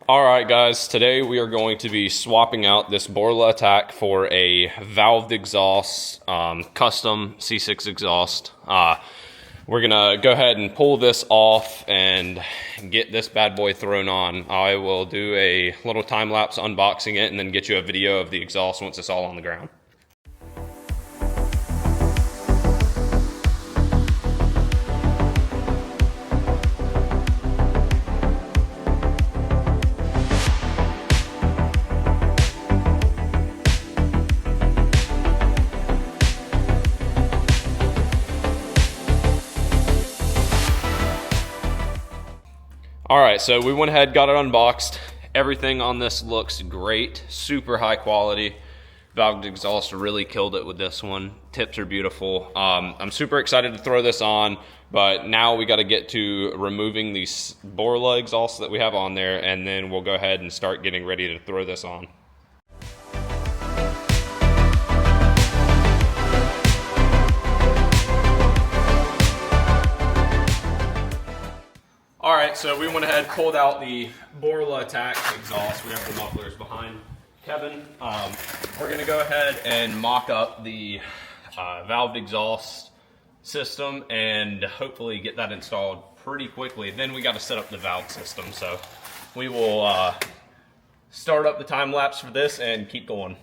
Alright guys, today we are going to be swapping out this Borla Attack for a valved exhaust, custom C6 exhaust. We're gonna go ahead and pull this off and get this bad boy thrown on. I will do a little time-lapse unboxing it and then get you a video of the exhaust once it's all on the ground. Alright, so we went ahead, got it unboxed. Everything on this looks great, super high quality. Valved exhaust really killed it with this one. Tips are beautiful. I'm super excited to throw this on, but now we got to get to removing these Borla exhausts that we have on there, and then we'll go ahead and start getting ready to throw this on. Alright, so we went ahead, pulled out the Borla Attack exhaust. We have the mufflers behind Kevin. We're going to go ahead and mock up the valved exhaust system and hopefully get that installed pretty quickly. Then we got to set up the valve system. So we will start up the time lapse for this and keep going.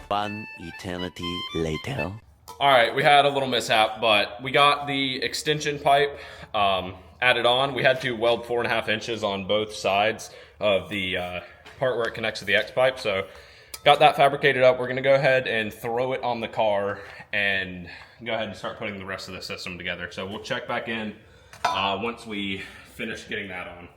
One eternity later. All right, we had a little mishap, but we got the extension pipe added on. We had to weld 4.5 inches on both sides of the part where it connects to the X pipe. So got that fabricated up. We're gonna go ahead and throw it on the car and go ahead and start putting the rest of the system together. So we'll check back in once we finish getting that on.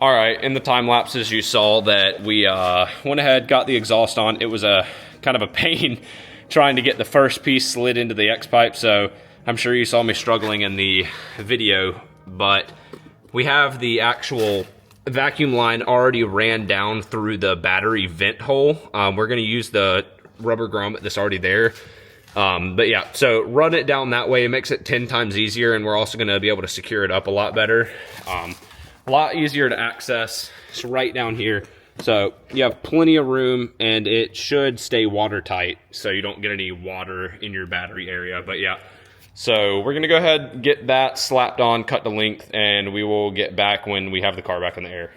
All right, in the time lapses you saw that we went ahead, got the exhaust on. It was a kind of a pain trying to get the first piece slid into the X pipe, so I'm sure you saw me struggling in the video, but we have the actual vacuum line already ran down through the battery vent hole. We're gonna use the rubber grommet that's already there. But yeah, so run it down that way. It makes it 10 times easier, and we're also gonna be able to secure it up a lot better. A lot easier to access. It's right down here. So you have plenty of room, and it should stay watertight so you don't get any water in your battery area. But yeah, so we're gonna go ahead and get that slapped on, cut to length, and we will get back when we have the car back in the air.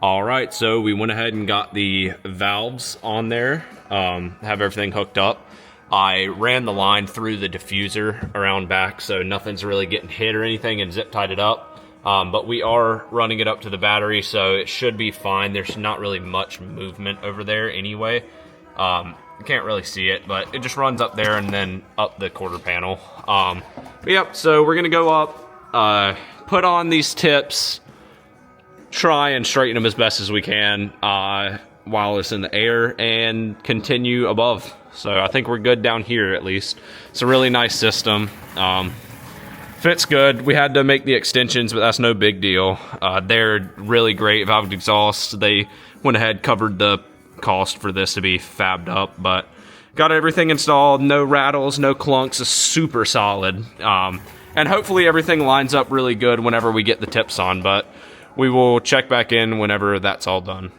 All right, so we went ahead and got the valves on there, have everything hooked up. I ran the line through the diffuser around back, so nothing's really getting hit or anything, and zip tied it up. But we are running it up to the battery, so it should be fine. There's not really much movement over there anyway. You can't really see it, but it just runs up there and then up the quarter panel. But yep, so we're gonna go up, put on these tips, try and straighten them as best as we can while it's in the air, and continue above. So I think we're good down here at least. It's a really nice system. Fits good. We had to make the extensions, but that's no big deal. They're really great valved exhausts. They went ahead, covered the cost for this to be fabbed up, but got everything installed. No rattles, no clunks. It's super solid. And hopefully everything lines up really good whenever we get the tips on, but we will check back in whenever that's all done.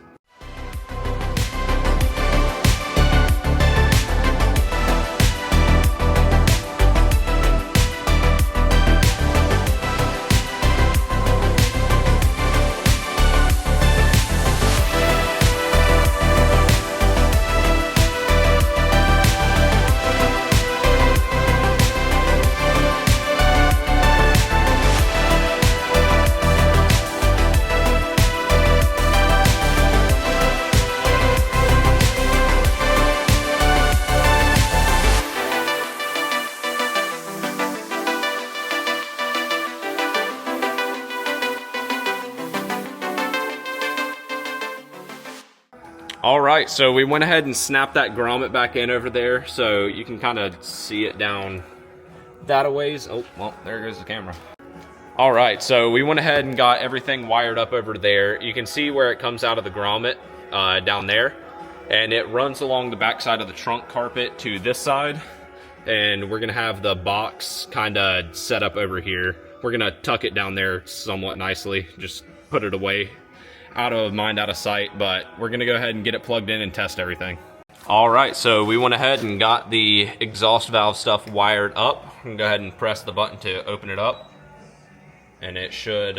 All right, so we went ahead and snapped that grommet back in over there, so you can kind of see it down that a ways. Oh, well, there goes the camera. All right, so we went ahead and got everything wired up over there. You can see where it comes out of the grommet down there, and it runs along the back side of the trunk carpet to this side, and we're gonna have the box kind of set up over here. We're gonna tuck it down there somewhat nicely, just put it away. Out of mind, out of sight, but we're gonna go ahead and get it plugged in and test everything. All right, so we went ahead and got the exhaust valve stuff wired up. I'm gonna go ahead and press the button to open it up, and it should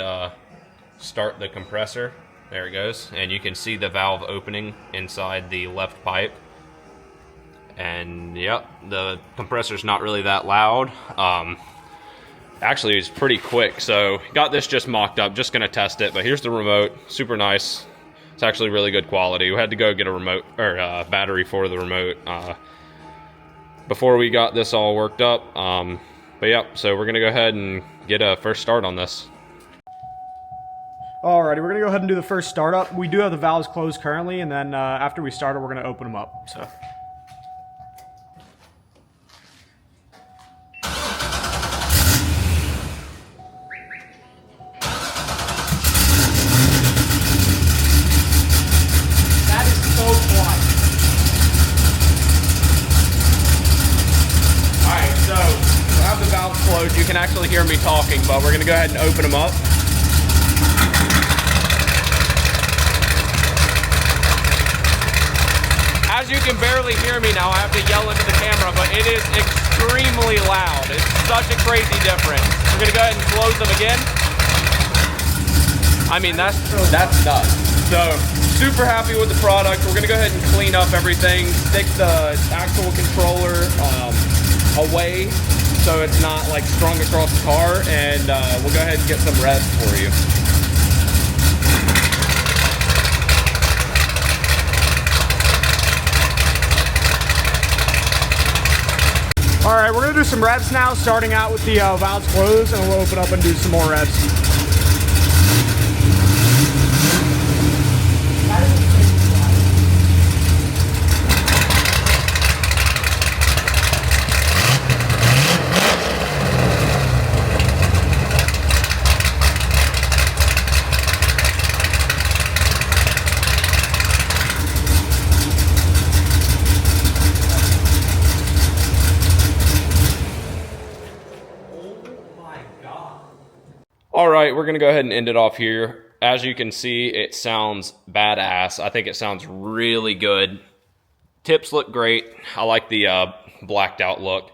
start the compressor. There it goes, and you can see the valve opening inside the left pipe. And yep, the compressor's not really that loud. Actually, it's pretty quick, so got this just mocked up, just gonna test it, but here's the remote, super nice. It's actually really good quality. We had to go get a remote, or battery for the remote before we got this all worked up. But yep, so we're gonna go ahead and get a first start on this. Alrighty, we're gonna go ahead and do the first startup. We do have the valves closed currently, and then after we start it, we're gonna open them up, so. You can actually hear me talking, but we're gonna go ahead and open them up. As you can barely hear me now, I have to yell into the camera, but it is extremely loud. It's such a crazy difference. We're gonna go ahead and close them again. I mean, that's nuts. So, super happy with the product. We're gonna go ahead and clean up everything, stick the actual controller away, so it's not like strung across the car, and we'll go ahead and get some revs for you. All right, we're gonna do some revs now, starting out with the valves closed, and we'll open up and do some more revs. All right, we're gonna go ahead and end it off here. As you can see, it sounds badass. I think it sounds really good. Tips look great. I like the blacked out look.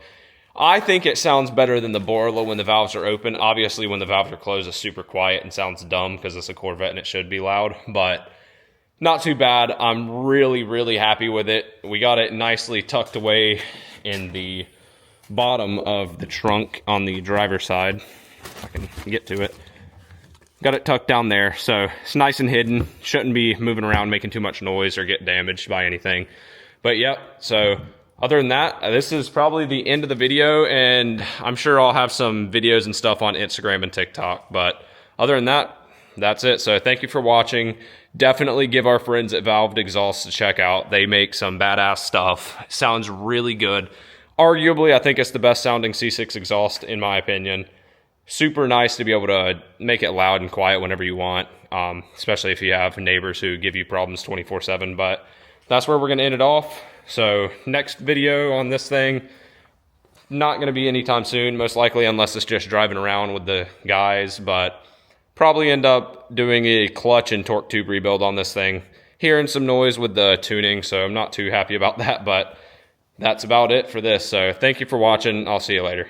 I think it sounds better than the Borla when the valves are open. Obviously, when the valves are closed, it's super quiet and sounds dumb because it's a Corvette and it should be loud, but not too bad. I'm really, really happy with it. We got it nicely tucked away in the bottom of the trunk on the driver's side. If I can get to it. Got it tucked down there, so it's nice and hidden. Shouldn't be moving around making too much noise or get damaged by anything. But yep, so other than that, this is probably the end of the video, and I'm sure I'll have some videos and stuff on Instagram and TikTok. But other than that, that's it. So thank you for watching. Definitely give our friends at Valved Exhaust a check out. They make some badass stuff. It sounds really good. Arguably, I think it's the best sounding C6 exhaust in my opinion. Super nice to be able to make it loud and quiet whenever you want, especially if you have neighbors who give you problems 24/7. But that's where we're going to end it off. So next video on this thing, not going to be anytime soon, most likely, unless it's just driving around with the guys. But probably end up doing a clutch and torque tube rebuild on this thing. Hearing some noise with the tuning, so I'm not too happy about that. But that's about it for this. So thank you for watching. I'll see you later.